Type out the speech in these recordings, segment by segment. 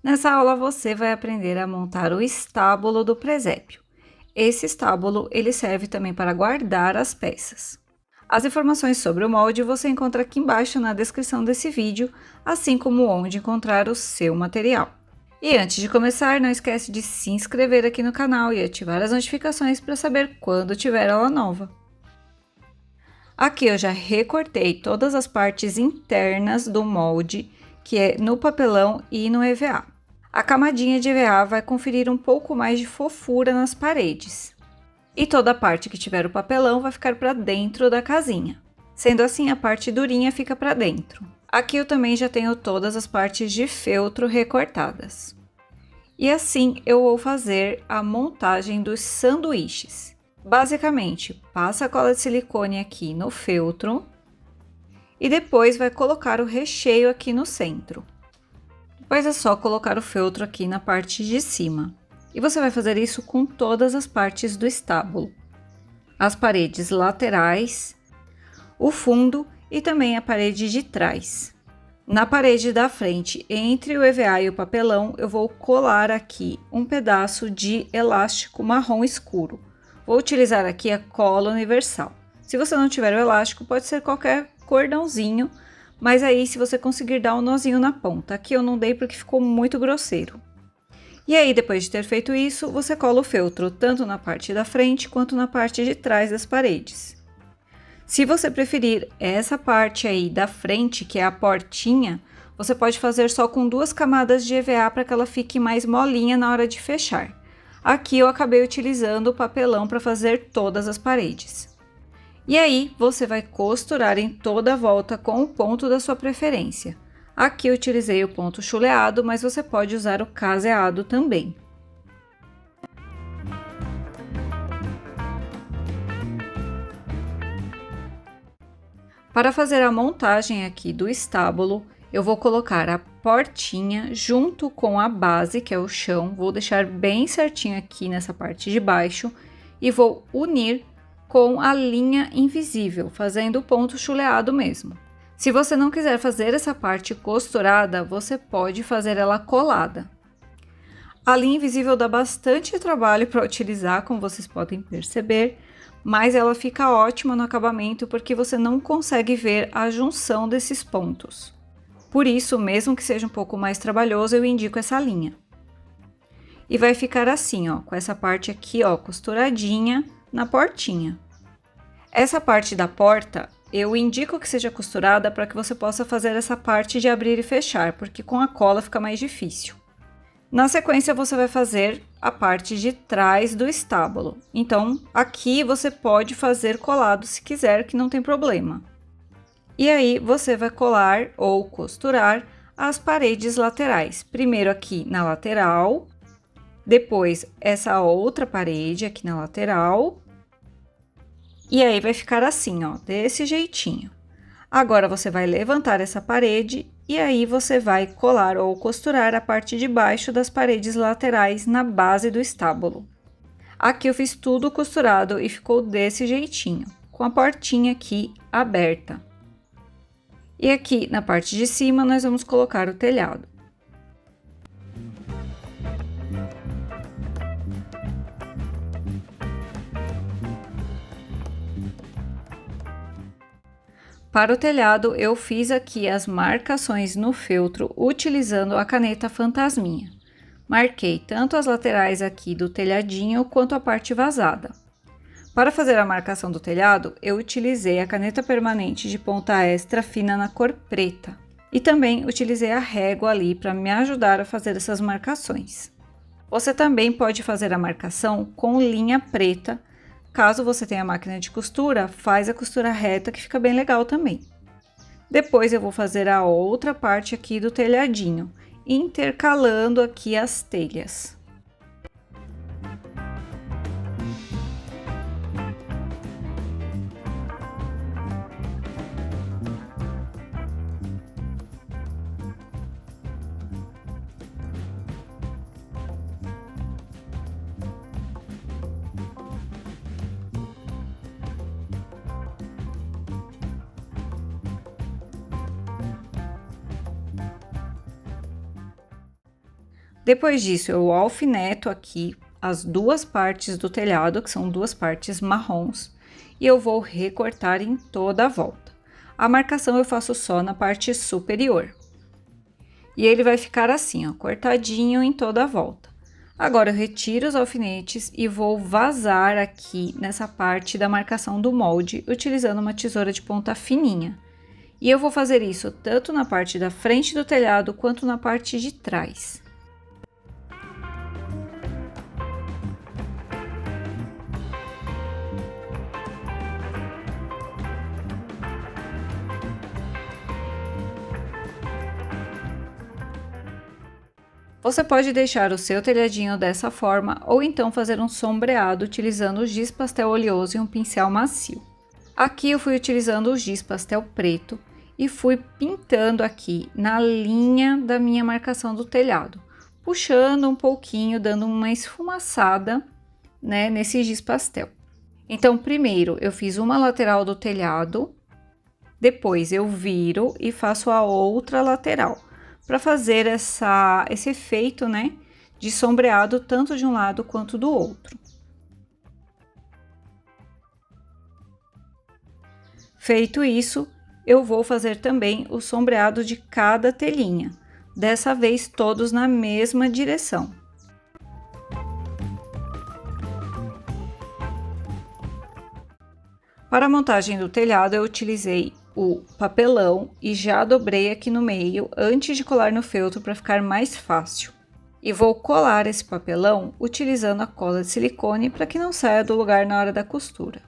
Nessa aula você vai aprender a montar o estábulo do presépio. Esse estábulo ele serve também para guardar as peças. As informações sobre o molde você encontra aqui embaixo na descrição desse vídeo, assim como onde encontrar o seu material. E antes de começar, não esquece de se inscrever aqui no canal e ativar as notificações para saber quando tiver aula nova. Aqui eu já recortei todas as partes internas do molde, que é no papelão e no EVA. A camadinha de EVA vai conferir um pouco mais de fofura nas paredes. E toda a parte que tiver o papelão vai ficar para dentro da casinha. Sendo assim, a parte durinha fica para dentro. Aqui eu também já tenho todas as partes de feltro recortadas. E assim eu vou fazer a montagem dos sanduíches. Basicamente, passa a cola de silicone aqui no feltro e depois vai colocar o recheio aqui no centro. Depois é só colocar o feltro aqui na parte de cima. E você vai fazer isso com todas as partes do estábulo. As paredes laterais, o fundo e também a parede de trás. Na parede da frente, entre o EVA e o papelão, eu vou colar aqui um pedaço de elástico marrom escuro. Vou utilizar aqui a cola universal. Se você não tiver o elástico, pode ser qualquer cordãozinho, mas aí se você conseguir dar um nozinho na ponta. Aqui eu não dei porque ficou muito grosseiro. E aí, depois de ter feito isso, você cola o feltro tanto na parte da frente quanto na parte de trás das paredes. Se você preferir essa parte aí da frente, que é a portinha, você pode fazer só com 2 camadas de EVA para que ela fique mais molinha na hora de fechar. Aqui eu acabei utilizando o papelão para fazer todas as paredes. E aí, você vai costurar em toda a volta com o ponto da sua preferência. Aqui eu utilizei o ponto chuleado, mas você pode usar o caseado também. Para fazer a montagem aqui do estábulo, eu vou colocar a portinha junto com a base, que é o chão. Vou deixar bem certinho aqui nessa parte de baixo e vou unir com a linha invisível, fazendo o ponto chuleado mesmo. Se você não quiser fazer essa parte costurada, você pode fazer ela colada. A linha invisível dá bastante trabalho para utilizar, como vocês podem perceber, mas ela fica ótima no acabamento porque você não consegue ver a junção desses pontos. Por isso, mesmo que seja um pouco mais trabalhoso, eu indico essa linha. E vai ficar assim, ó, com essa parte aqui, ó, costuradinha na portinha. Essa parte da porta, eu indico que seja costurada para que você possa fazer essa parte de abrir e fechar, porque com a cola fica mais difícil. Na sequência, você vai fazer a parte de trás do estábulo. Então, aqui você pode fazer colado se quiser, que não tem problema. E aí, você vai colar ou costurar as paredes laterais. Primeiro aqui na lateral, depois essa outra parede aqui na lateral. E aí, vai ficar assim, ó, desse jeitinho. Agora, você vai levantar essa parede e aí você vai colar ou costurar a parte de baixo das paredes laterais na base do estábulo. Aqui eu fiz tudo costurado e ficou desse jeitinho, com a portinha aqui aberta. E aqui na parte de cima nós vamos colocar o telhado. Para o telhado, eu fiz aqui as marcações no feltro utilizando a caneta fantasminha. Marquei tanto as laterais aqui do telhadinho quanto a parte vazada. Para fazer a marcação do telhado, eu utilizei a caneta permanente de ponta extra fina na cor preta. E também utilizei a régua ali para me ajudar a fazer essas marcações. Você também pode fazer a marcação com linha preta. Caso você tenha máquina de costura, faz a costura reta que fica bem legal também. Depois eu vou fazer a outra parte aqui do telhadinho, intercalando aqui as telhas. Depois disso, eu alfineto aqui as duas partes do telhado, que são duas partes marrons, e eu vou recortar em toda a volta. A marcação eu faço só na parte superior. E ele vai ficar assim, ó, cortadinho em toda a volta. Agora eu retiro os alfinetes e vou vazar aqui nessa parte da marcação do molde, utilizando uma tesoura de ponta fininha. E eu vou fazer isso tanto na parte da frente do telhado quanto na parte de trás. Você pode deixar o seu telhadinho dessa forma ou então fazer um sombreado utilizando o giz pastel oleoso e um pincel macio. Aqui eu fui utilizando o giz pastel preto e fui pintando aqui na linha da minha marcação do telhado, puxando um pouquinho, dando uma esfumaçada, né, nesse giz pastel. Então, primeiro eu fiz uma lateral do telhado, depois eu viro e faço a outra lateral, para fazer esse efeito, né, de sombreado tanto de um lado quanto do outro. Feito isso, eu vou fazer também o sombreado de cada telinha, dessa vez todos na mesma direção. Para a montagem do telhado, eu utilizei o papelão e já dobrei aqui no meio antes de colar no feltro para ficar mais fácil. E vou colar esse papelão utilizando a cola de silicone para que não saia do lugar na hora da costura.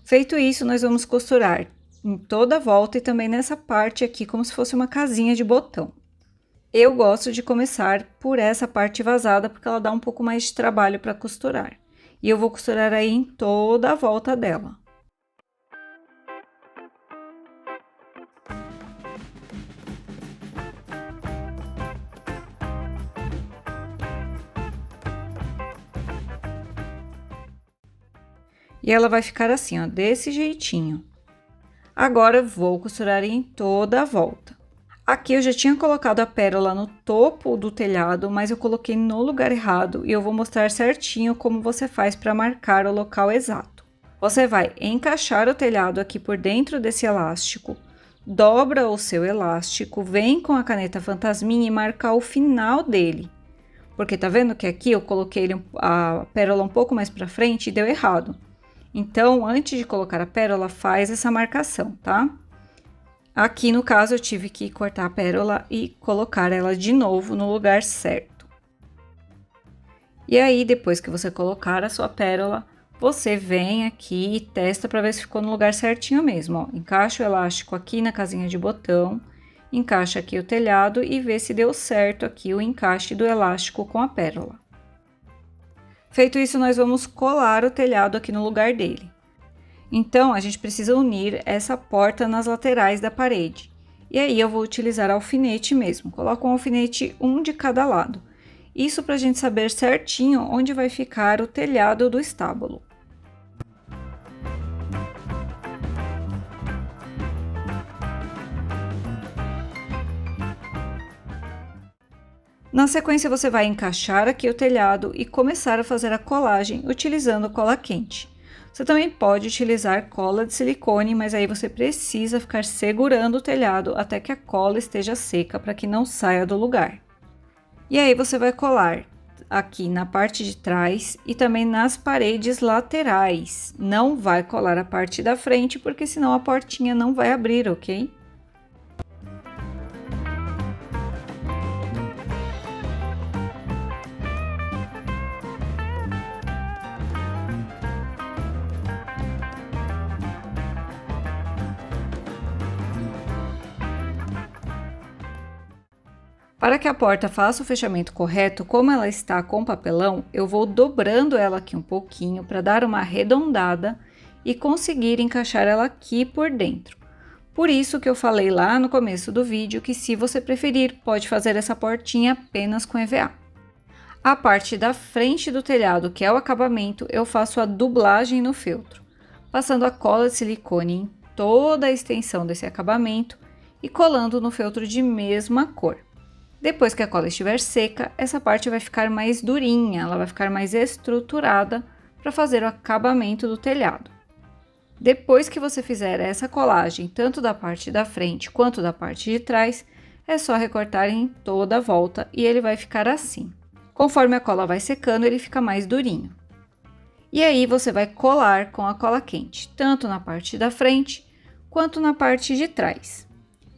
Feito isso, nós vamos costurar em toda a volta e também nessa parte aqui, como se fosse uma casinha de botão. Eu gosto de começar por essa parte vazada, porque ela dá um pouco mais de trabalho para costurar. E eu vou costurar aí em toda a volta dela. E ela vai ficar assim, ó, desse jeitinho. Agora, vou costurar em toda a volta. Aqui eu já tinha colocado a pérola no topo do telhado, mas eu coloquei no lugar errado e eu vou mostrar certinho como você faz para marcar o local exato. Você vai encaixar o telhado aqui por dentro desse elástico, dobra o seu elástico, vem com a caneta fantasminha e marca o final dele. Porque tá vendo que aqui eu coloquei a pérola um pouco mais para frente e deu errado. Então, antes de colocar a pérola, faz essa marcação, tá? Aqui, no caso, eu tive que cortar a pérola e colocar ela de novo no lugar certo. E aí, depois que você colocar a sua pérola, você vem aqui e testa para ver se ficou no lugar certinho mesmo, ó. Encaixa o elástico aqui na casinha de botão, encaixa aqui o telhado e vê se deu certo aqui o encaixe do elástico com a pérola. Feito isso, nós vamos colar o telhado aqui no lugar dele. Então, a gente precisa unir essa porta nas laterais da parede. E aí, eu vou utilizar alfinete mesmo. Coloco um alfinete, um de cada lado. Isso para a gente saber certinho onde vai ficar o telhado do estábulo. Na sequência, você vai encaixar aqui o telhado e começar a fazer a colagem utilizando cola quente. Você também pode utilizar cola de silicone, mas aí você precisa ficar segurando o telhado até que a cola esteja seca para que não saia do lugar. E aí você vai colar aqui na parte de trás e também nas paredes laterais. Não vai colar a parte da frente, porque senão a portinha não vai abrir, ok? Para que a porta faça o fechamento correto, como ela está com papelão, eu vou dobrando ela aqui um pouquinho para dar uma arredondada e conseguir encaixar ela aqui por dentro. Por isso que eu falei lá no começo do vídeo que, se você preferir, pode fazer essa portinha apenas com EVA. A parte da frente do telhado, que é o acabamento, eu faço a dublagem no feltro, passando a cola de silicone em toda a extensão desse acabamento e colando no feltro de mesma cor. Depois que a cola estiver seca, essa parte vai ficar mais durinha, ela vai ficar mais estruturada para fazer o acabamento do telhado. Depois que você fizer essa colagem, tanto da parte da frente quanto da parte de trás, é só recortar em toda a volta e ele vai ficar assim. Conforme a cola vai secando, ele fica mais durinho. E aí você vai colar com a cola quente, tanto na parte da frente quanto na parte de trás.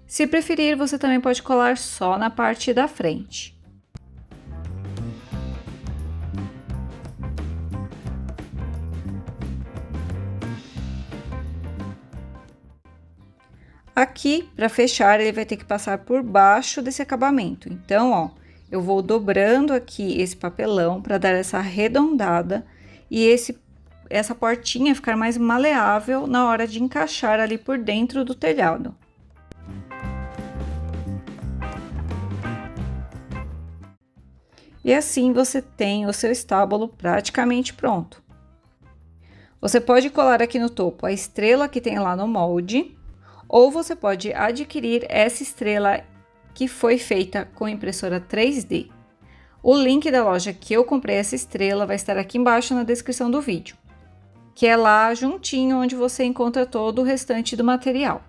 Se preferir, você também pode colar só na parte da frente. Aqui, para fechar, ele vai ter que passar por baixo desse acabamento. Então, ó, eu vou dobrando aqui esse papelão para dar essa arredondada e essa portinha ficar mais maleável na hora de encaixar ali por dentro do telhado. E assim você tem o seu estábulo praticamente pronto. Você pode colar aqui no topo a estrela que tem lá no molde, ou você pode adquirir essa estrela que foi feita com impressora 3D. O link da loja que eu comprei essa estrela vai estar aqui embaixo na descrição do vídeo, que é lá juntinho onde você encontra todo o restante do material.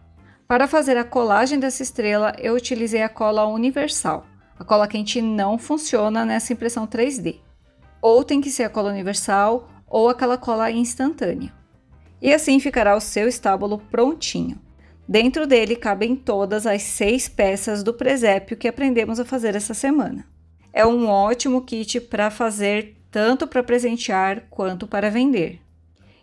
Para fazer a colagem dessa estrela, eu utilizei a cola universal. A cola quente não funciona nessa impressão 3D. Ou tem que ser a cola universal ou aquela cola instantânea. E assim ficará o seu estábulo prontinho. Dentro dele cabem todas as 6 peças do presépio que aprendemos a fazer essa semana. É um ótimo kit para fazer tanto para presentear quanto para vender.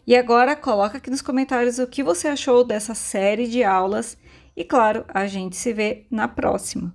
E agora coloca aqui nos comentários o que você achou dessa série de aulas e, claro, a gente se vê na próxima.